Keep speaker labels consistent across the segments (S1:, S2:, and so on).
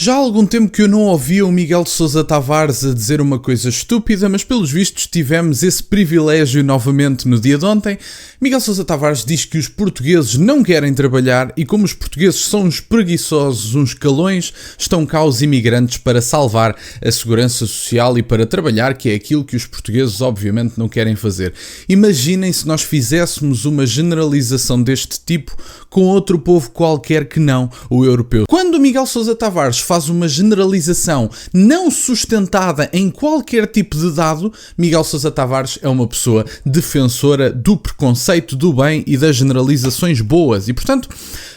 S1: Já há algum tempo que eu não ouvia o Miguel de Sousa Tavares a dizer uma coisa estúpida, mas pelos vistos tivemos esse privilégio novamente no dia de ontem. Miguel de Sousa Tavares diz que os portugueses não querem trabalhar e como os portugueses são uns preguiçosos, uns calões, estão cá os imigrantes para salvar a segurança social e para trabalhar, que é aquilo que os portugueses obviamente não querem fazer. Imaginem se nós fizéssemos uma generalização deste tipo com outro povo qualquer que não o europeu. Quando o Miguel de Sousa Tavares faz uma generalização não sustentada em qualquer tipo de dado, Miguel Sousa Tavares é uma pessoa defensora do preconceito, do bem e das generalizações boas. E, portanto,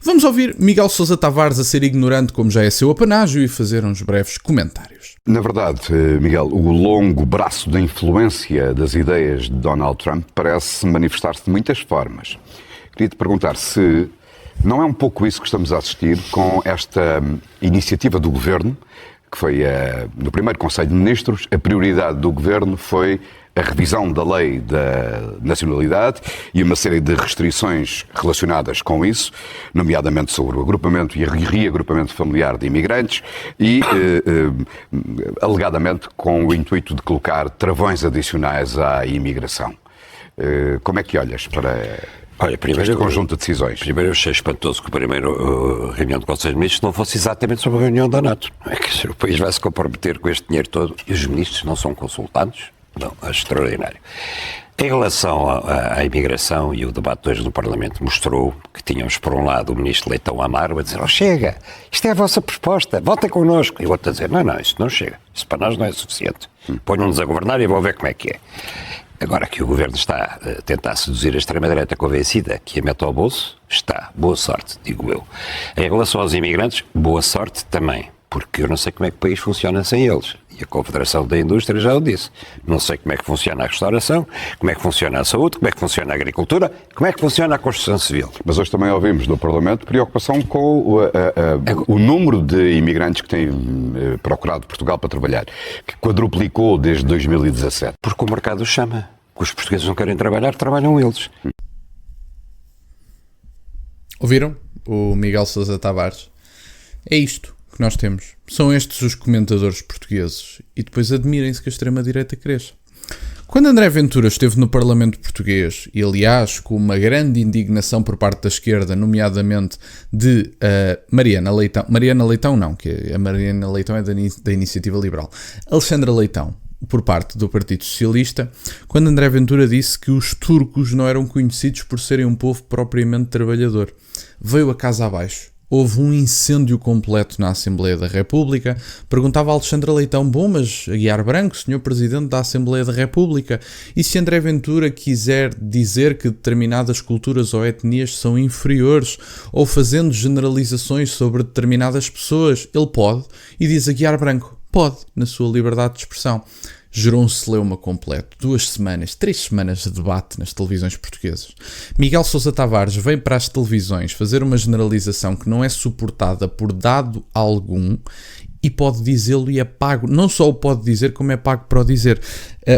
S1: vamos ouvir Miguel Sousa Tavares a ser ignorante, como já é seu apanágio, e fazer uns breves comentários.
S2: Na verdade, Miguel, o longo braço da influência das ideias de Donald Trump parece manifestar-se de muitas formas. Queria-te perguntar se não é um pouco isso que estamos a assistir com esta iniciativa do Governo, que foi no primeiro Conselho de Ministros, a prioridade do Governo foi a revisão da lei da nacionalidade e uma série de restrições relacionadas com isso, nomeadamente sobre o agrupamento e reagrupamento familiar de imigrantes e, alegadamente, com o intuito de colocar travões adicionais à imigração. Como é que olhas para este conjunto de decisões?
S3: Primeiro, eu achei espantoso que a primeira reunião do Conselho de Ministros não fosse exatamente sobre a reunião da NATO. Não é que o país vai se comprometer com este dinheiro todo e os ministros não são consultados? Não, é extraordinário. Em relação à imigração, e o debate hoje no Parlamento mostrou que tínhamos, por um lado, o ministro Leitão Amaro a dizer: chega, isto é a vossa proposta, votem connosco. E o outro a dizer: não, isso não chega, isso para nós não é suficiente. Ponham-nos a governar e vão ver como é que é. Agora que o Governo está a tentar seduzir a extrema-direita convencida que a mete ao bolso, está. Boa sorte, digo eu. Em relação aos imigrantes, boa sorte também, porque eu não sei como é que o país funciona sem eles. E a Confederação da Indústria já o disse. Não sei como é que funciona a restauração, como é que funciona a saúde, como é que funciona a agricultura, como é que funciona a construção civil.
S2: Mas hoje também ouvimos no Parlamento preocupação com o número de imigrantes que têm procurado Portugal para trabalhar, que quadruplicou desde 2017.
S3: Porque o mercado os chama. Que os portugueses não querem trabalhar, trabalham eles.
S1: Ouviram? O Miguel Sousa Tavares. É isto que nós temos. São estes os comentadores portugueses. E depois admirem-se que a extrema-direita cresça. Quando André Ventura esteve no Parlamento português, e aliás com uma grande indignação por parte da esquerda, nomeadamente de Mariana Leitão não, que a Mariana Leitão é da Iniciativa Liberal, Alexandra Leitão, por parte do Partido Socialista, quando André Ventura disse que os turcos não eram conhecidos por serem um povo propriamente trabalhador. Veio a casa abaixo. Houve um incêndio completo na Assembleia da República. Perguntava a Alexandra Leitão: bom, mas Aguiar Branco, senhor Presidente da Assembleia da República, e se André Ventura quiser dizer que determinadas culturas ou etnias são inferiores, ou fazendo generalizações sobre determinadas pessoas, ele pode? E diz Aguiar Branco: pode, na sua liberdade de expressão. Gerou um celeuma completo. 3 semanas de debate nas televisões portuguesas. Miguel Sousa Tavares vem para as televisões fazer uma generalização que não é suportada por dado algum e pode dizê-lo e é pago. Não só o pode dizer, como é pago para o dizer.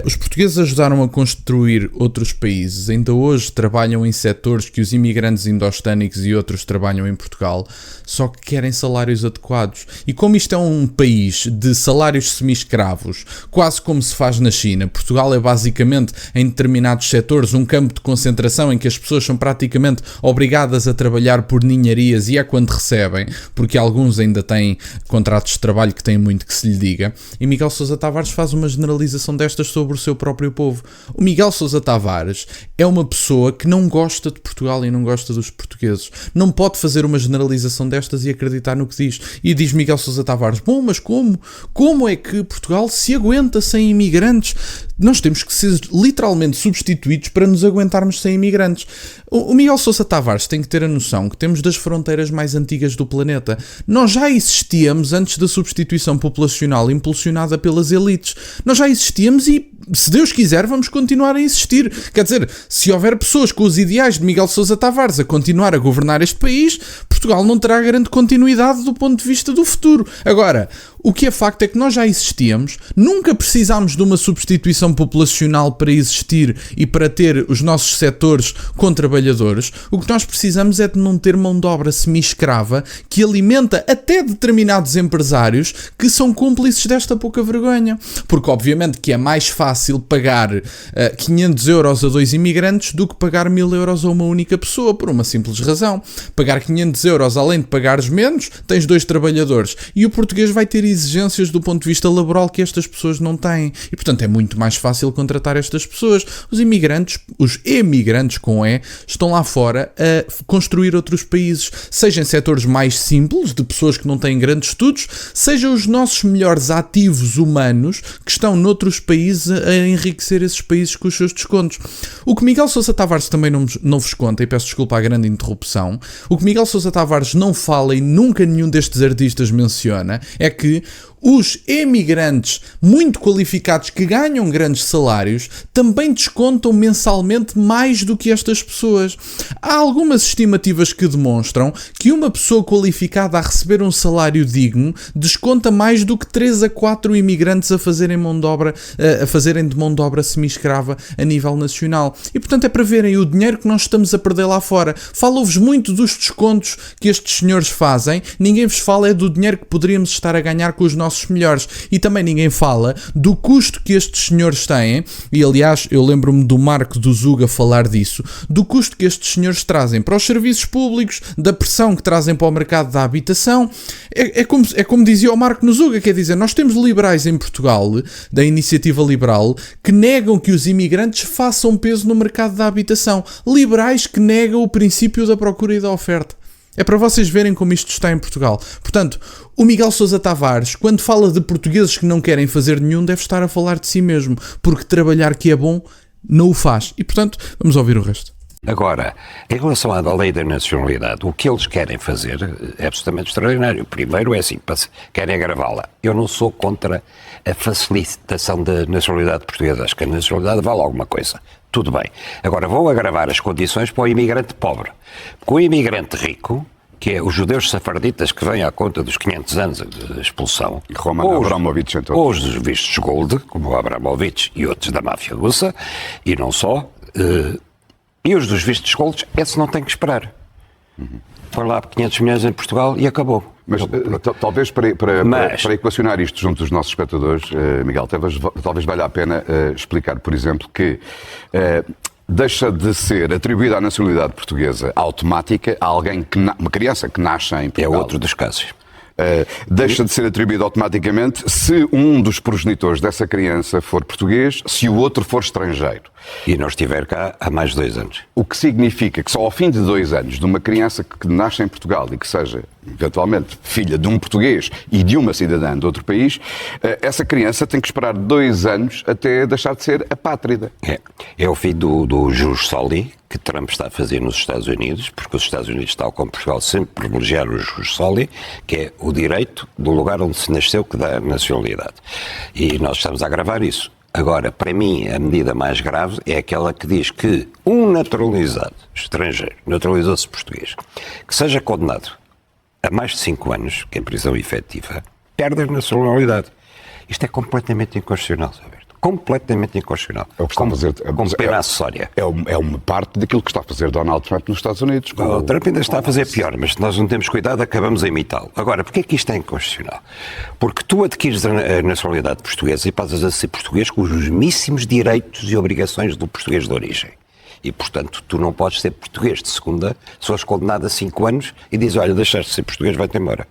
S1: Os portugueses ajudaram a construir outros países. Ainda hoje trabalham em setores que os imigrantes indostânicos e outros trabalham em Portugal, só que querem salários adequados. E como isto é um país de salários semi-escravos, quase como se faz na China, Portugal é basicamente, em determinados setores, um campo de concentração em que as pessoas são praticamente obrigadas a trabalhar por ninharias e é quando recebem, porque alguns ainda têm contratos de trabalho que têm muito que se lhe diga. E Miguel Sousa Tavares faz uma generalização destas sobre o seu próprio povo. O Miguel Sousa Tavares é uma pessoa que não gosta de Portugal e não gosta dos portugueses. Não pode fazer uma generalização destas e acreditar no que diz. E diz Miguel Sousa Tavares: bom, mas como? Como é que Portugal se aguenta sem imigrantes? Nós temos que ser literalmente substituídos para nos aguentarmos sem imigrantes. O Miguel Sousa Tavares tem que ter a noção que temos das fronteiras mais antigas do planeta. Nós já existíamos antes da substituição populacional impulsionada pelas elites. Nós já existíamos e se Deus quiser, vamos continuar a existir. Quer dizer, se houver pessoas com os ideais de Miguel Sousa Tavares a continuar a governar este país, Portugal não terá grande continuidade do ponto de vista do futuro. Agora, o que é facto é que nós já existíamos, nunca precisámos de uma substituição populacional para existir e para ter os nossos setores com trabalhadores. O que nós precisamos é de não ter mão de obra semi-escrava que alimenta até determinados empresários que são cúmplices desta pouca vergonha. Porque obviamente que é mais fácil pagar 500 euros a 2 imigrantes do que pagar 1000 euros a uma única pessoa, por uma simples razão. Pagar 500 euros, além de pagares menos, tens 2 trabalhadores. E o português vai ter exigências do ponto de vista laboral que estas pessoas não têm. E, portanto, é muito mais fácil contratar estas pessoas. Os imigrantes, os emigrantes com E, estão lá fora a construir outros países, seja em setores mais simples, de pessoas que não têm grandes estudos, seja os nossos melhores ativos humanos que estão noutros países a enriquecer esses países com os seus descontos. O que Miguel Sousa Tavares também não vos conta, e peço desculpa à grande interrupção, o que Miguel Sousa Tavares não fala e nunca nenhum destes artistas menciona é que os emigrantes muito qualificados que ganham grandes salários também descontam mensalmente mais do que estas pessoas. Há algumas estimativas que demonstram que uma pessoa qualificada a receber um salário digno desconta mais do que 3 a 4 imigrantes a fazerem de mão de obra semi-escrava a nível nacional. E portanto é para verem o dinheiro que nós estamos a perder lá fora. Falo-vos muito dos descontos que estes senhores fazem, ninguém vos fala é do dinheiro que poderíamos estar a ganhar com os nossos melhores. E também ninguém fala do custo que estes senhores têm, e aliás eu lembro-me do Marco do Zuga falar disso, do custo que estes senhores trazem para os serviços públicos, da pressão que trazem para o mercado da habitação. É como dizia o Marco no Zuga, quer dizer, nós temos liberais em Portugal, da iniciativa liberal, que negam que os imigrantes façam peso no mercado da habitação. Liberais que negam o princípio da procura e da oferta. É para vocês verem como isto está em Portugal. Portanto, o Miguel Sousa Tavares, quando fala de portugueses que não querem fazer nenhum, deve estar a falar de si mesmo, porque trabalhar que é bom, não o faz. E, portanto, vamos ouvir o resto.
S3: Agora, em relação à lei da nacionalidade, o que eles querem fazer é absolutamente extraordinário. Primeiro é assim, querem agravá-la. Eu não sou contra a facilitação da nacionalidade portuguesa. Acho que a nacionalidade vale alguma coisa. Tudo bem. Agora, vão agravar as condições para o imigrante pobre. Porque o imigrante rico, que é os judeus safarditas que vêm à conta dos 500 anos de expulsão, ou os vistos gold, como o Abramovich e outros da máfia russa, e não só, e os dos vistos gold, esse não tem que esperar. Foi lá 500 milhões em Portugal e acabou.
S2: Mas talvez para equacionar isto junto dos nossos espectadores, Miguel, talvez valha a pena explicar, por exemplo, que deixa de ser atribuída à nacionalidade portuguesa automática a alguém uma criança que nasce em Portugal.
S3: É outro dos casos.
S2: Deixa de ser atribuído automaticamente se um dos progenitores dessa criança for português, se o outro for estrangeiro.
S3: E não estiver cá há mais de 2 anos.
S2: O que significa que só ao fim de 2 anos de uma criança que nasce em Portugal e que seja, eventualmente, filha de um português e de uma cidadã de outro país, essa criança tem que esperar 2 anos até deixar de ser apátrida.
S3: É o fim do jus soli que Trump está a fazer nos Estados Unidos, porque os Estados Unidos, tal como Portugal, sempre privilegiaram o jus soli, que é o direito do lugar onde se nasceu que dá nacionalidade. E nós estamos a agravar isso. Agora, para mim, a medida mais grave é aquela que diz que um naturalizado estrangeiro, naturalizou-se português, que seja condenado a mais de 5 anos, que é prisão efetiva, perde a nacionalidade. Isto é completamente inconstitucional, Alberto. Completamente inconstitucional.
S2: É o que está a fazer.
S3: Com pena acessória.
S2: É uma parte daquilo que está a fazer Donald Trump nos Estados Unidos.
S3: O Trump ainda está a fazer pior, mas se nós não temos cuidado, acabamos a imitá-lo. Agora, porquê é que isto é inconstitucional? Porque tu adquires a nacionalidade portuguesa e passas a ser português com os mesmíssimos direitos e obrigações do português de origem. E, portanto, tu não podes ser português de segunda se fores condenado a 5 anos e dizes, olha, deixaste de ser português, vai-te embora.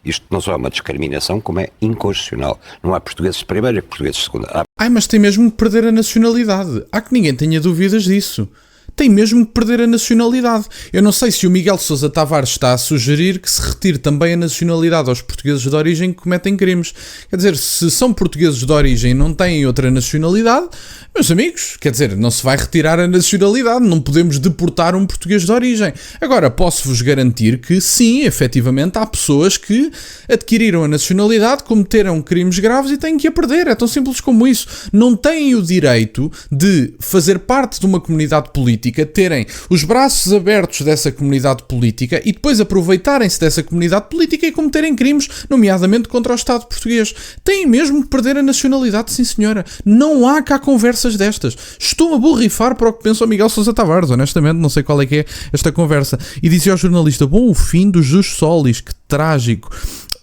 S3: Isto não só é uma discriminação, como é inconstitucional. Não há portugueses de primeira que portugueses de segunda.
S1: Mas tem mesmo que perder a nacionalidade. Há que ninguém tenha dúvidas disso. tem mesmo que perder a nacionalidade. Eu não sei se o Miguel Sousa Tavares está a sugerir que se retire também a nacionalidade aos portugueses de origem que cometem crimes. Quer dizer, se são portugueses de origem e não têm outra nacionalidade, meus amigos, quer dizer, não se vai retirar a nacionalidade, não podemos deportar um português de origem. Agora, posso-vos garantir que sim, efetivamente, há pessoas que adquiriram a nacionalidade, cometeram crimes graves e têm que a perder. É tão simples como isso. Não têm o direito de fazer parte de uma comunidade política, terem os braços abertos dessa comunidade política e depois aproveitarem-se dessa comunidade política e cometerem crimes, nomeadamente contra o Estado português. Têm mesmo que perder a nacionalidade, sim senhora. Não há cá conversas destas. Estou a borrifar para o que pensa o Miguel Sousa Tavares, honestamente, não sei qual é que é esta conversa. E dizia ao jornalista, bom, o fim do Jus Solis, que trágico.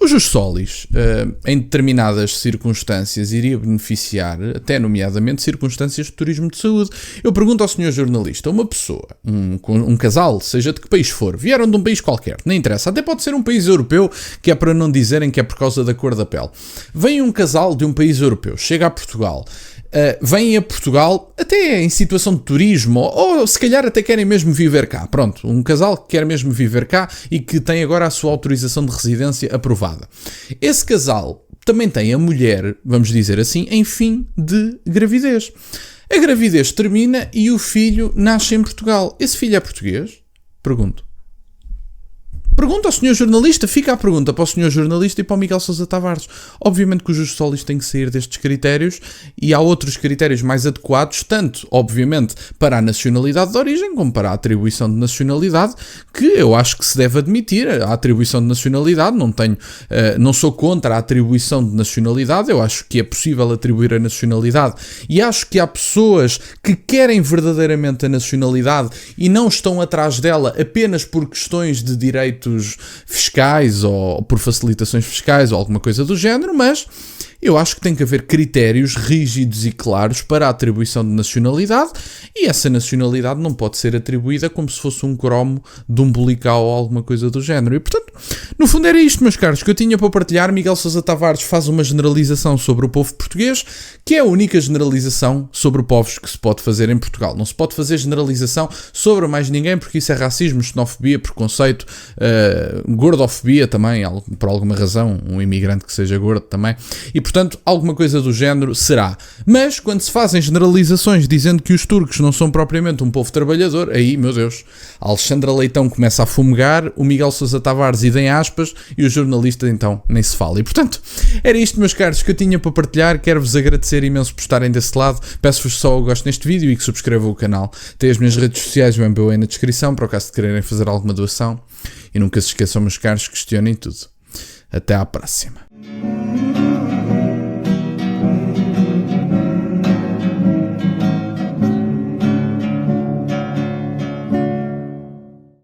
S1: O Jus Solis, em determinadas circunstâncias, iria beneficiar, até nomeadamente, circunstâncias de turismo de saúde. Eu pergunto ao senhor jornalista, uma pessoa, um casal, seja de que país for, vieram de um país qualquer, não interessa, até pode ser um país europeu, que é para não dizerem que é por causa da cor da pele. Vem um casal de um país europeu, chega a Portugal, vêm a Portugal até em situação de turismo ou se calhar até querem mesmo viver cá. Pronto, um casal que quer mesmo viver cá e que tem agora a sua autorização de residência aprovada. Esse casal também tem a mulher, vamos dizer assim, em fim de gravidez. A gravidez termina e o filho nasce em Portugal. Esse filho é português? Pergunto. Pergunta ao senhor jornalista, fica a pergunta para o senhor jornalista e para o Miguel Sousa Tavares. Obviamente que o Jus Solis tem que sair destes critérios e há outros critérios mais adequados, tanto, obviamente, para a nacionalidade de origem como para a atribuição de nacionalidade, que eu acho que se deve admitir. A atribuição de nacionalidade, não sou contra a atribuição de nacionalidade, eu acho que é possível atribuir a nacionalidade e acho que há pessoas que querem verdadeiramente a nacionalidade e não estão atrás dela apenas por questões de direito fiscais ou por facilitações fiscais ou alguma coisa do género, mas eu acho que tem que haver critérios rígidos e claros para a atribuição de nacionalidade e essa nacionalidade não pode ser atribuída como se fosse um cromo de umbilical ou alguma coisa do género. E, portanto, no fundo era isto, meus caros, que eu tinha para partilhar. Miguel Sousa Tavares faz uma generalização sobre o povo português, que é a única generalização sobre povos que se pode fazer em Portugal. Não se pode fazer generalização sobre mais ninguém, porque isso é racismo, xenofobia, preconceito, gordofobia também, por alguma razão, um imigrante que seja gordo também. E, portanto, alguma coisa do género será. Mas, quando se fazem generalizações dizendo que os turcos não são propriamente um povo trabalhador, aí, meu Deus, a Alexandra Leitão começa a fumegar, o Miguel Sousa Tavares ida em aspas e o jornalista, então, nem se fala. E, portanto, era isto, meus caros, que eu tinha para partilhar. Quero-vos agradecer imenso por estarem desse lado. Peço-vos só o gosto neste vídeo e que subscrevam o canal. Tem as minhas redes sociais, o MBO aí na descrição, para o caso de quererem fazer alguma doação. E nunca se esqueçam, meus caros, questionem tudo. Até à próxima.